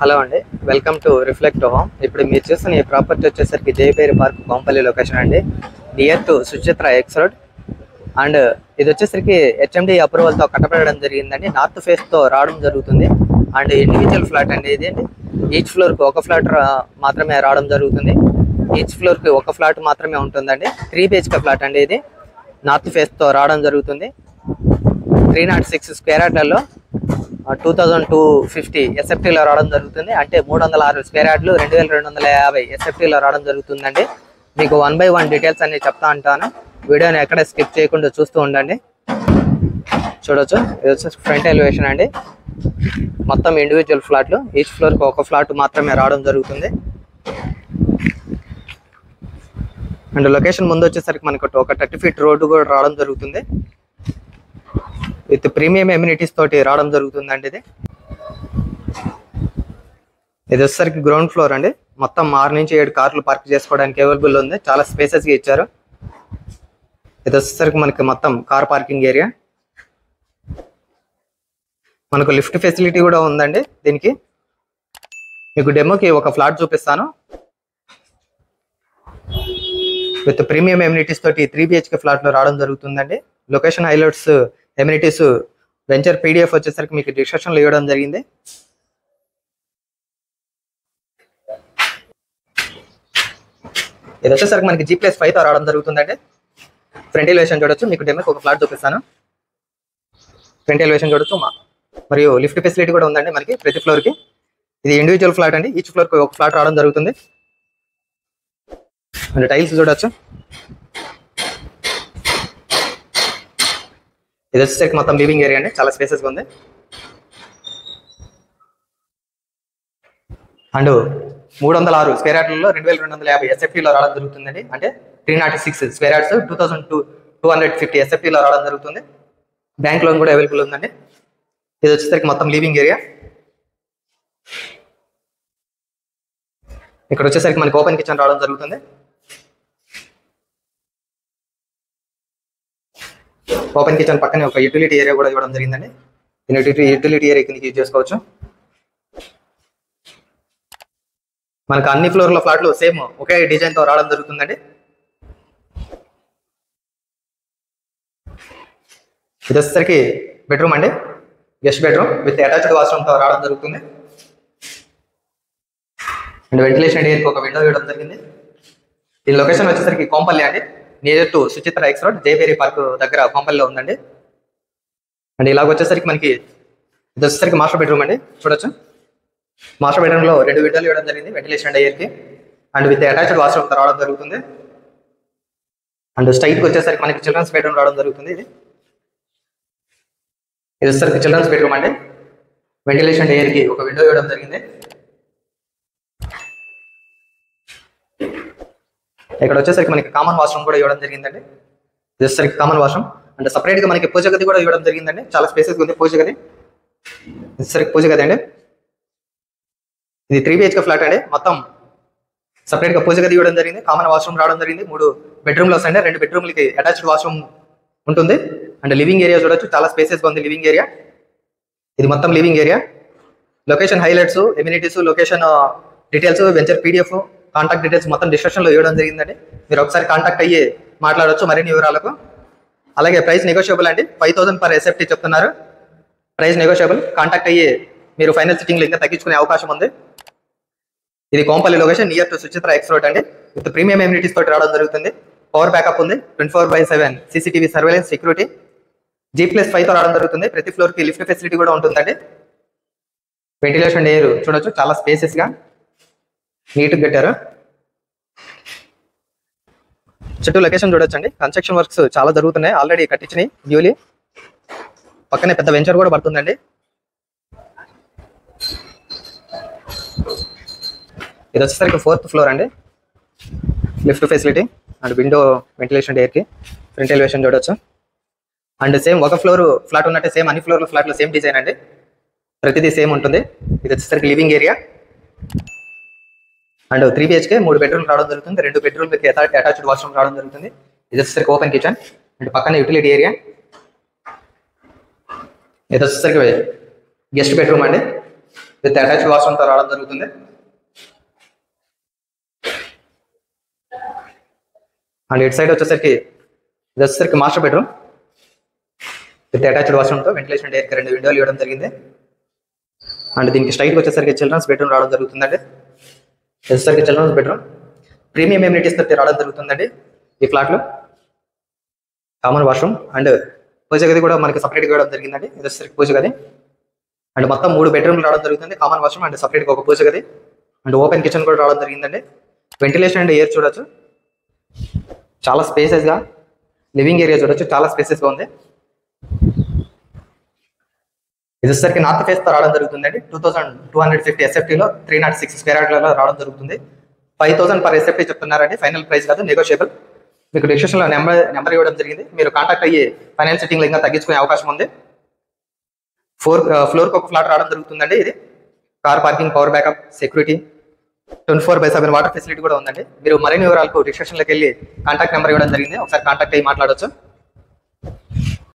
Hello అండి, welcome to reflect home. ఇప్పుడు మీరు చూస్తున్న ఈ ప్రాపర్టీ వచ్చేసరికి జయపేరి పార్క్ కోంపల్లి లొకేషన్ అండి, near to Suchitra X road. And ఇది వచ్చేసరికి హెచ్ఎండి అప్రూవల్తో కట్టబడడం జరిగిందండి. నార్త్ ఫేస్తో రావడం జరుగుతుంది. అండ్ ఇండివిజువల్ ఫ్లాట్ అండి ఇది అండి. ఈచ్ ఫ్లోర్కి ఒక ఫ్లాట్ మాత్రమే రావడం జరుగుతుంది. ఈచ్ ఫ్లోర్కి ఒక ఫ్లాట్ మాత్రమే ఉంటుందండి. 3 BHK ఫ్లాట్ అండి ఇది. నార్త్ ఫేస్తో రావడం జరుగుతుంది. 306 స్క్వేర్ యార్డ్లలో 2250 ఎస్ఎఫ్టీలో రావడం జరుగుతుంది. అంటే 306 స్క్వేర్ యార్డ్లు 2250 ఎస్ఎఫ్టీలో రావడం జరుగుతుందండి. మీకు 1 by 1 డీటెయిల్స్ అన్ని చెప్తా ఉంటాను. వీడియోని ఎక్కడ స్కిప్ చేయకుండా చూస్తూ ఉండండి. చూడొచ్చు, ఇది వచ్చేసి ఫ్రంట్ ఎలివేషన్ అండి. మొత్తం ఇండివిజువల్ ఫ్లాట్లు, ఈచ్ ఫ్లోర్కి ఒక ఫ్లాట్ మాత్రమే రావడం జరుగుతుంది. అండ్ లొకేషన్ ముందు వచ్చేసరికి మనకు ఒక 30 feet రోడ్డు కూడా రావడం జరుగుతుంది. విత్ ప్రీమియం ఎమ్యూనిటీస్ తోటి రావడం జరుగుతుందండి. ఇది వచ్చేసరికి గ్రౌండ్ ఫ్లోర్ అండి. మొత్తం 6 నుంచి 7 కార్లు పార్క్ చేసుకోవడానికి అవైలబుల్ ఉంది. చాలా స్పేసెస్గా ఇచ్చారు. ఇది వచ్చేసరికి మనకి మొత్తం కార్ పార్కింగ్ ఏరియా. మనకు లిఫ్ట్ ఫెసిలిటీ కూడా ఉందండి. దీనికి మీకు డెమోకి ఒక ఫ్లాట్ చూపిస్తాను. విత్ ప్రీమియం ఎమ్యూనిటీస్ తోటి 3 BHK ఫ్లాట్లో రావడం జరుగుతుందండి. Location highlights, amenities, venture PDF వచ్చేసరికి మీకు డిస్క్రిప్షన్లో ఇవ్వడం జరిగింది. ఇది వచ్చేసరికి మనకి G+5తో రావడం జరుగుతుందండి. ఫ్రంట్ ఎలివేషన్ చూడొచ్చు. మీకు డెమోకి ఒక ఫ్లాట్ చూపిస్తాను. ఫ్రంట్ ఎలివేషన్ చూడొచ్చు. మరియు లిఫ్ట్ ఫెసిలిటీ కూడా ఉందండి మనకి ప్రతి ఫ్లోర్కి. ఇది ఇండివిజువల్ ఫ్లాట్ అండి. ఈచ్ ఫ్లోర్కి ఒక ఫ్లాట్ రావడం జరుగుతుంది. అండ్ టైల్స్ చూడొచ్చు. ఇది వచ్చేసరికి మొత్తం లివింగ్ ఏరియా అండి. చాలా స్పేసెస్గా ఉంది. అండ్ 306 స్క్వేర్ యార్డ్లలో 2250 ఎస్ఎఫ్టీలో రావడం జరుగుతుందండి. అంటే 306 స్క్వేర్ యార్డ్స్ 2250 ఎస్ఎఫ్టీలో రావడం జరుగుతుంది. బ్యాంక్ లోన్ కూడా అవైలబుల్ ఉందండి. ఇది వచ్చేసరికి మొత్తం లివింగ్ ఏరియా. ఇక్కడ వచ్చేసరికి మనకి ఓపెన్ కిచెన్ రావడం జరుగుతుంది. ఓపెన్ కిచెన్ పక్కనే ఒక యూటిలిటీ ఏరియా కూడా ఇవ్వడం జరిగిందండి. యూటిలిటీ ఏరియా కింద యూజ్ చేసుకోవచ్చు. మనకు అన్ని ఫ్లోర్ల ఫ్లాట్లు సేమ్ ఒకే డిజైన్తో రావడం జరుగుతుందండి. ఇది వచ్చేసరికి బెడ్రూమ్ అండి. గెస్ట్ బెడ్రూమ్ విత్ అటాచ్డ్ వాష్రూమ్తో రావడం జరుగుతుంది. అండ్ వెంటిలేషన్ ఏరియాకి ఒక విండో ఇవ్వడం జరిగింది. ఈ లొకేషన్ వచ్చేసరికి కోంపల్లి అండి, near to Suchitra X road, Jayabheri park దగ్గర కోంపల్లిలో ఉందండి. అండ్ ఇలాగ వచ్చేసరికి మనకి ఇది వచ్చేసరికి మాస్టర్ బెడ్రూమ్ అండి. చూడొచ్చు, మాస్టర్ బెడ్రూమ్లో 2 విండోలు ఇవ్వడం జరిగింది వెంటిలేషన్ ఏరియాకి. అండ్ విత్ అటాచ్డ్ వాష్రూమ్తో రావడం జరుగుతుంది. అండ్ స్ట్రైట్కి వచ్చేసరికి మనకి చిల్డ్రన్స్ బెడ్రూమ్ రావడం జరుగుతుంది. ఇది వచ్చేసరికి చిల్డ్రన్స్ బెడ్రూమ్ అండి. వెంటిలేషన్ ఏరియాకి ఒక విండో ఇవ్వడం జరిగింది. ఇక్కడ వచ్చేసరికి మనకి కామన్ వాష్రూమ్ కూడా ఇవ్వడం జరిగిందండి. ఇది వచ్చేసరికి కామన్ వాష్రూమ్. అండ్ సపరేట్గా మనకి పూజ గది కూడా ఇవ్వడం జరిగిందండి. చాలా స్పేసెస్ ఉంది పూజ గది. వచ్చేసరికి పూజ గది అండి. ఇది 3 BHK ఫ్లాట్ అండి. మొత్తం సపరేట్గా పూజ గది ఇవ్వడం జరిగింది. కామన్ వాష్రూమ్ రావడం జరిగింది. 3 బెడ్రూమ్లు వస్తాయండి. 2 బెడ్రూమ్లకి అటాచ్డ్ వాష్రూమ్ ఉంటుంది. అండ్ లివింగ్ ఏరియా చూడొచ్చు, చాలా స్పేసెస్గా ఉంది లివింగ్ ఏరియా. ఇది మొత్తం living area. Location highlights, amenities, location details, venture PDF, contact details మొత్తం డిస్క్రిప్షన్లో ఇవ్వడం జరిగిందండి. మీరు ఒకసారి కాంటాక్ట్ అయ్యి మాట్లాడవచ్చు మరిన్ని వివరాలకు. అలాగే ప్రైస్ నెగోషియబుల్ అండి. 5000 per SFT చెప్తున్నారు. Price negotiable. కాంటాక్ట్ అయ్యి మీరు ఫైనల్ సిట్టింగ్లో ఇంకా తగ్గించుకునే అవకాశం ఉంది. ఇది Kompally location, near to Suchitra X road అండి. విత్ ప్రీమియం ఎమ్యూనిటీస్ తోటి రావడం జరుగుతుంది. పవర్ బ్యాకప్ ఉంది. 24/7 CCTV సర్వేలెన్స్, సెక్యూరిటీ. G+5తో రావడం జరుగుతుంది. ప్రతి ఫ్లోర్కి లిఫ్ట్ ఫెసిలిటీ కూడా ఉంటుందండి. వెంటిలేషన్ ఎయిర్ చూడొచ్చు, చాలా స్పేసెస్గా నీట్గా కట్టారు. చుట్టూ లొకేషన్ చూడొచ్చండి. కన్స్ట్రక్షన్ వర్క్స్ చాలా జరుగుతున్నాయి. ఆల్రెడీ కట్టించినాయి న్యూలీ. పక్కనే పెద్ద వెంచర్ కూడా పడుతుందండి. ఇది వచ్చేసరికి 4th ఫ్లోర్ అండి. Lift facility and window ventilation ఎయిర్కి. ఫ్రంట్ ఎలివేషన్ చూడొచ్చు. అండ్ సేమ్ ఒక ఫ్లోర్ ఫ్లాట్ ఉన్నట్టే సేమ్ అన్ని ఫ్లోర్ల ఫ్లాట్లో సేమ్ డిజైన్ అండి. ప్రతిదీ సేమ్ ఉంటుంది. ఇది వచ్చేసరికి లివింగ్ ఏరియా. అండ్ 3 BHK 3 బెడ్రూమ్లు రావడం జరుగుతుంది. 2 బెడ్రూమ్లకి అటాచ్డ్ వాష్రూమ్ రావడం జరుగుతుంది. ఇది వచ్చేసరికి ఓపెన్ కిచెన్ అండ్ పక్కన యూటిలిటీ ఏరియా. ఇది వచ్చేసరికి గెస్ట్ బెడ్రూమ్ అండి. విత్ అటాచ్డ్ వాష్రూమ్ తో రావడం జరుగుతుంది. అండ్ ఇటు సైడ్ వచ్చేసరికి ఇది వచ్చేసరికి master bedroom with attached washroom తో వెంటిలేషన్ ఎయిర్ కి 2 విండోలు ఇవ్వడం జరిగింది. అండ్ దీనికి స్ట్రైట్ వచ్చేసరికి చిల్డ్రన్స్ బెడ్రూమ్ రావడం జరుగుతుందండి. వచ్చేసరికి చిల్డ్రన్స్ బెడ్రూమ్ ప్రీమియం ఎమ్యూనిటీస్ తో రావడం జరుగుతుందండి. ఈ ఫ్లాట్ లో కామన్ వాష్రూమ్ అండ్ పూజ గది కూడా మనకి సపరేట్గా ఇవ్వడం జరిగిందండి. ఇది వచ్చేసరికి పూజ గది అండ్ మొత్తం 3 బెడ్రూమ్లు రావడం జరుగుతుంది. కామన్ వాష్రూమ్ అండ్ సపరేట్గా ఒక పూజ గది అండ్ ఓపెన్ కిచెన్ కూడా రావడం జరిగిందండి. వెంటిలేషన్ అండ్ ఎయిర్ చూడొచ్చు, చాలా స్పేసెస్గా లివింగ్ ఏరియా చూడొచ్చు, చాలా స్పేసెస్గా ఉంది. ఇది వచ్చేసరికి నార్త్ ఫేస్ తో రావడం జరుగుతుందండి. 2250 ఎస్ఎఫ్టీలో 306 స్క్వేర్ యార్డ్లలో రావడం జరుగుతుంది. 5000 పర్ ఎస్ఎఫ్టీ చెప్తున్నారండి. ఫైనల్ ప్రైస్ కాదు, నెగోషియబుల్. మీకు డిస్క్రిప్షన్ లో నెంబర్ ఇవ్వడం జరిగింది. మీరు కాంటాక్ట్ అయ్యి ఫైనాన్స్ సెట్టింగ్ ఇంకా తగ్గించుకునే అవకాశం ఉంది. 4 ఫ్లోర్కి ఒక ఫ్లాట్ రావడం జరుగుతుందండి. ఇది car parking, power backup, security, 24/7 water facility కూడా ఉందండి. మీరు మరిన్ని వివరాలకు డిస్క్రిప్షన్లోకి వెళ్ళి కాంటాక్ట్ నెంబర్ ఇవ్వడం జరిగింది, ఒకసారి కాంటాక్ట్ అయ్యి మాట్లాడవచ్చు.